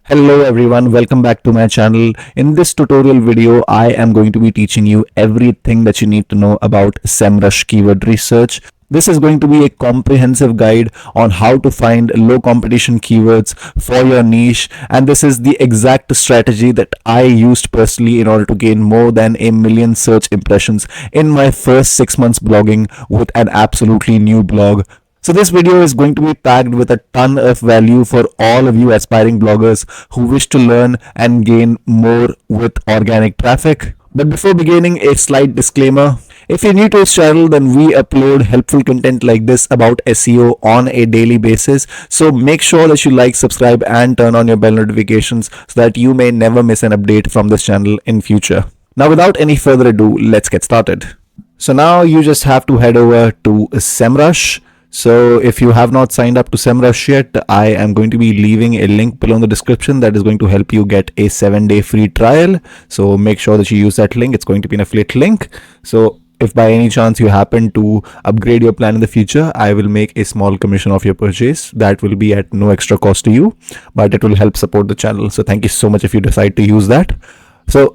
Hello everyone, welcome back to my channel. In this tutorial video, I am going to be teaching you everything that you need to know about Semrush keyword research. This is going to be a comprehensive guide on how to find low competition keywords for your niche, and this is the exact strategy that I used personally in order to gain more than 1 million search impressions in my first 6 months blogging with an absolutely new blog. So this video is going to be packed with a ton of value for all of you aspiring bloggers who wish to learn and gain more with organic traffic. But before beginning, a slight disclaimer. If you're new to this channel, then we upload helpful content like this about SEO on a daily basis. So make sure that you like, subscribe and turn on your bell notifications so that you may never miss an update from this channel in future. Now without any further ado, let's get started. So now you just have to head over to Semrush. So if you have not signed up to Semrush yet, I am going to be leaving a link below in the description that is going to help you get a 7-day free trial. So make sure that you use that link. It's going to be an affiliate link. So if by any chance you happen to upgrade your plan in the future, I will make a small commission of your purchase. That will be at no extra cost to you, but it will help support the channel. So thank you so much if you decide to use that.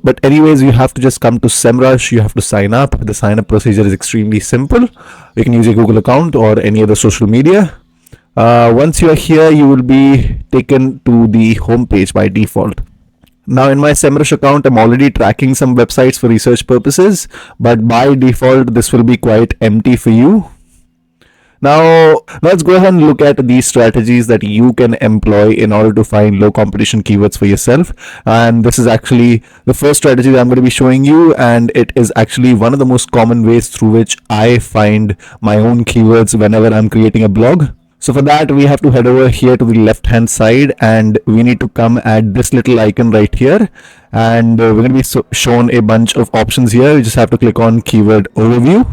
But anyways, you have to just come to Semrush. You have to sign up. The sign up procedure is extremely simple. You can use your Google account or any other social media. Once you are here, you will be taken to the home page by default. Now in my Semrush account, I'm already tracking some websites for research purposes, but by default, this will be quite empty for you. Now, let's go ahead and look at these strategies that you can employ in order to find low competition keywords for yourself. And this is actually the first strategy that I'm going to be showing you. And it is actually one of the most common ways through which I find my own keywords whenever I'm creating a blog. So for that, we have to head over here to the left hand side and we need to come at this little icon right here. And we're going to be shown a bunch of options here. You just have to click on keyword overview,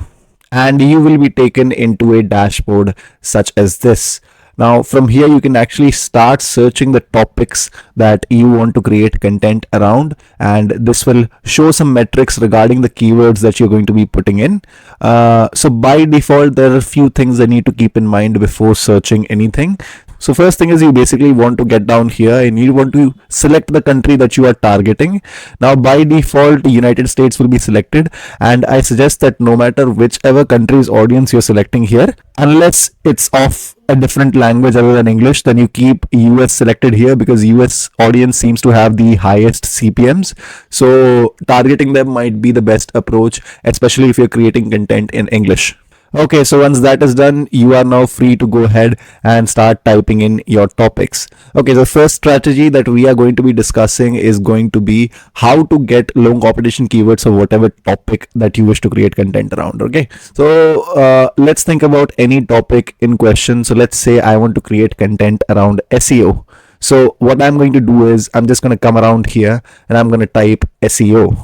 and you will be taken into a dashboard such as this. Now from here you can actually start searching the topics that you want to create content around, and this will show some metrics regarding the keywords that you're going to be putting in. So by default, there are a few things I need to keep in mind before searching anything. So first thing is you basically want to get down here and you want to select the country that you are targeting. Now by default, United States will be selected, and I suggest that no matter whichever country's audience you're selecting here, unless it's of a different language other than English, then you keep US selected here because US audience seems to have the highest CPMs. So targeting them might be the best approach, especially if you're creating content in English. Okay, so once that is done, you are now free to go ahead and start typing in your topics. Okay, the first strategy that we are going to be discussing is going to be how to get low competition keywords for whatever topic that you wish to create content around. Okay, so let's think about any topic in question. So let's say I want to create content around SEO. So what I'm going to do is I'm just going to come around here and I'm going to type SEO,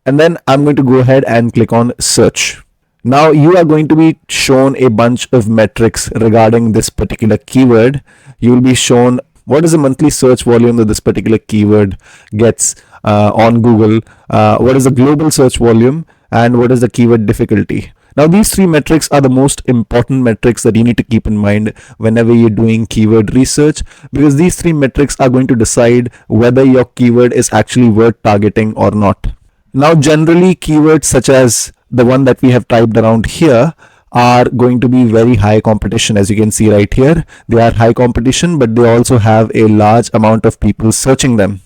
and then I'm going to go ahead and click on search. Now you are going to be shown a bunch of metrics regarding this particular keyword. You will be shown what is the monthly search volume that this particular keyword gets on Google, what is the global search volume, and what is the keyword difficulty. Now these three metrics are the most important metrics that you need to keep in mind whenever you're doing keyword research, because these three metrics are going to decide whether your keyword is actually worth targeting or not. Now generally, keywords such as the one that we have typed around here are going to be very high competition. As you can see right here, they are high competition, but they also have a large amount of people searching them.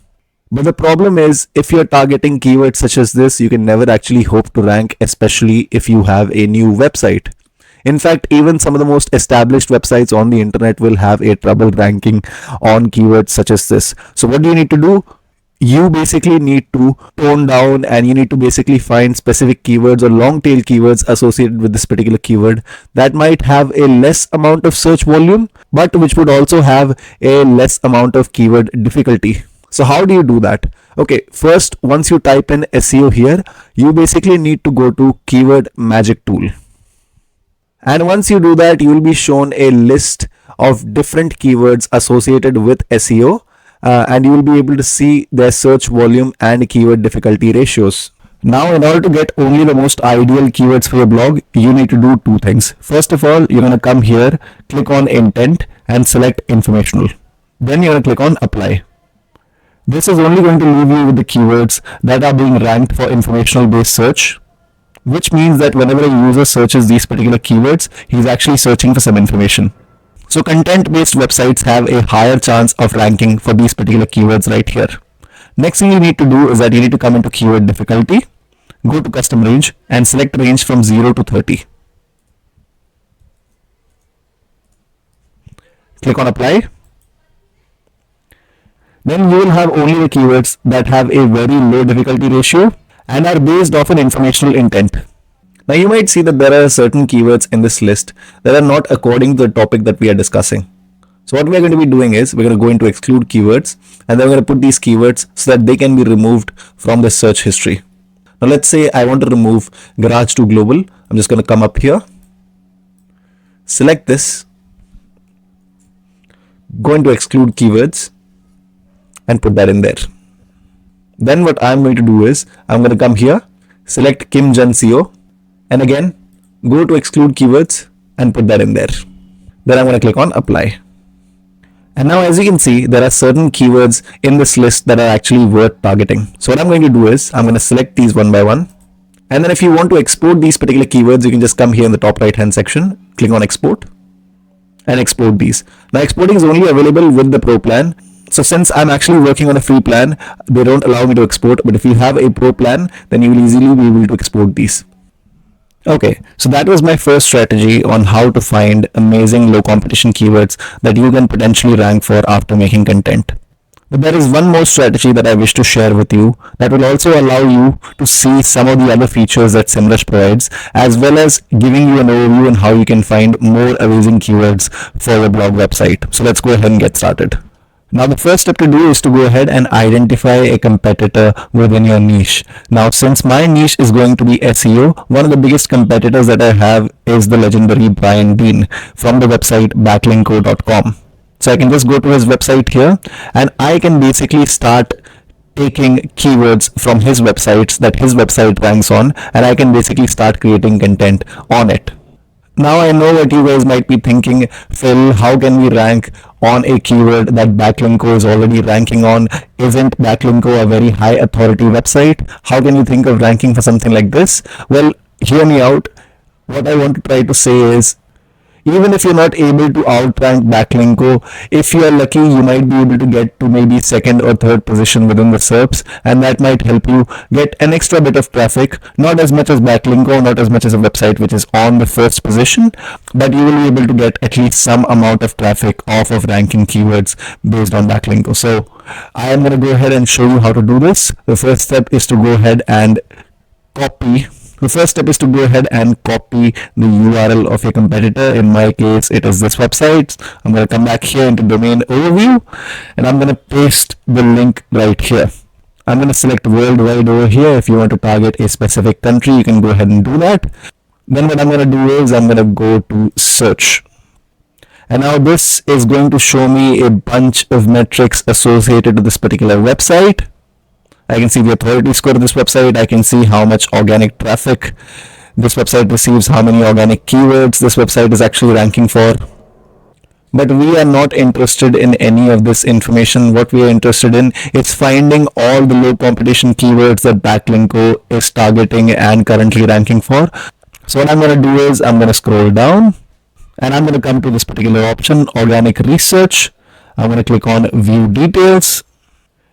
But the problem is, if you're targeting keywords such as this, you can never actually hope to rank, especially if you have a new website. In fact, even some of the most established websites on the internet will have a trouble ranking on keywords such as this. So what do you need to do? You basically need to tone down and you need to basically find specific keywords or long tail keywords associated with this particular keyword that might have a less amount of search volume, but which would also have a less amount of keyword difficulty. So how do you do that? Okay, first, once you type in SEO here, you basically need to go to keyword magic tool. And once you do that, you will be shown a list of different keywords associated with SEO. And you will be able to see their search volume and keyword difficulty ratios. Now, in order to get only the most ideal keywords for your blog, you need to do two things. First of all, you're going to come here, click on intent and select informational. Then you're going to click on apply. This is only going to leave you with the keywords that are being ranked for informational based search, which means that whenever a user searches these particular keywords, he's actually searching for some information. So content based websites have a higher chance of ranking for these particular keywords right here. Next thing you need to do is that you need to come into keyword difficulty, go to custom range and select range from 0 to 30. Click on apply. Then you will have only the keywords that have a very low difficulty ratio and are based off an informational intent. Now you might see that there are certain keywords in this list that are not according to the topic that we are discussing. So what we are going to be doing is we're going to go into exclude keywords and then we're going to put these keywords so that they can be removed from the search history. Now let's say I want to remove garage to global. I'm just going to come up here, select this, go into exclude keywords and put that in there. Then what I'm going to do is I'm going to come here, select Kim Jan CO and again go to exclude keywords and put that in there. Then I'm going to click on apply. And now as you can see, there are certain keywords in this list that are actually worth targeting. So what I'm going to do is I'm going to select these one by one. And then if you want to export these particular keywords, you can just come here in the top right hand section, click on export and export these. Now exporting is only available with the pro plan. So since I'm actually working on a free plan, they don't allow me to export. But if you have a pro plan, then you will easily be able to export these. Okay, so that was my first strategy on how to find amazing low competition keywords that you can potentially rank for after making content. But there is one more strategy that I wish to share with you that will also allow you to see some of the other features that Semrush provides, as well as giving you an overview on how you can find more amazing keywords for your blog website. So let's go ahead and get started. Now the first step to do is to go ahead and identify a competitor within your niche. Now since my niche is going to be SEO, one of the biggest competitors that I have is the legendary Brian Dean from the website backlinko.com. So I can just go to his website here and I can basically start taking keywords from his websites that his website ranks on, and I can basically start creating content on it. Now I know what you guys might be thinking, Phil, how can we rank on a keyword that Backlinko is already ranking on? Isn't Backlinko a very high authority website? How can you think of ranking for something like this? Well, hear me out. What I want to try to say is, even if you're not able to outrank Backlinko, if you're lucky, you might be able to get to maybe second or third position within the SERPs, and that might help you get an extra bit of traffic, not as much as Backlinko, not as much as a website which is on the first position, but you will be able to get at least some amount of traffic off of ranking keywords based on Backlinko. So I am going to go ahead and show you how to do this. The first step is to go ahead and copy the URL of your competitor. In my case, it is this website. I'm going to come back here into domain overview and I'm going to paste the link right here. I'm going to select worldwide over here. If you want to target a specific country, you can go ahead and do that. Then what I'm going to do is I'm going to go to search. And now this is going to show me a bunch of metrics associated to this particular website. I can see the authority score of this website. I can see how much organic traffic this website receives, how many organic keywords this website is actually ranking for. But we are not interested in any of this information. What we are interested in is finding all the low competition keywords that Backlinko is targeting and currently ranking for. So what I'm going to do is I'm going to scroll down and I'm going to come to this particular option, organic research. I'm going to click on view details.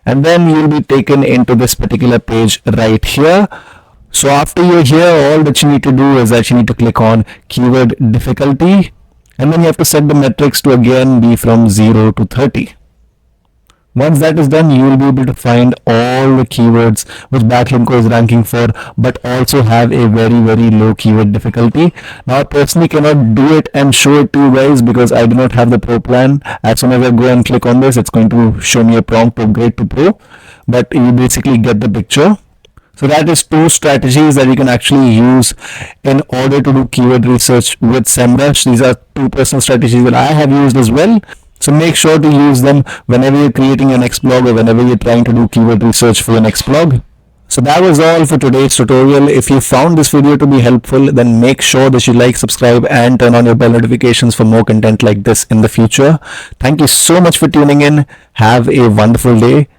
And then you'll be taken into this particular page right here. So after you're here, all that you need to do is that you need to click on keyword difficulty. And then you have to set the metrics to again be from 0 to 30. Once that is done, you will be able to find all the keywords which Backlinko is ranking for, but also have a very, very low keyword difficulty. Now, I personally cannot do it and show it to you guys because I do not have the pro plan. As soon as I go and click on this, it's going to show me a prompt to upgrade to pro, but you basically get the picture. So that is two strategies that you can actually use in order to do keyword research with Semrush. These are two personal strategies that I have used as well. So make sure to use them whenever you're creating your next blog or whenever you're trying to do keyword research for your next blog. So that was all for today's tutorial. If you found this video to be helpful, then make sure that you like, subscribe and turn on your bell notifications for more content like this in the future. Thank you so much for tuning in. Have a wonderful day.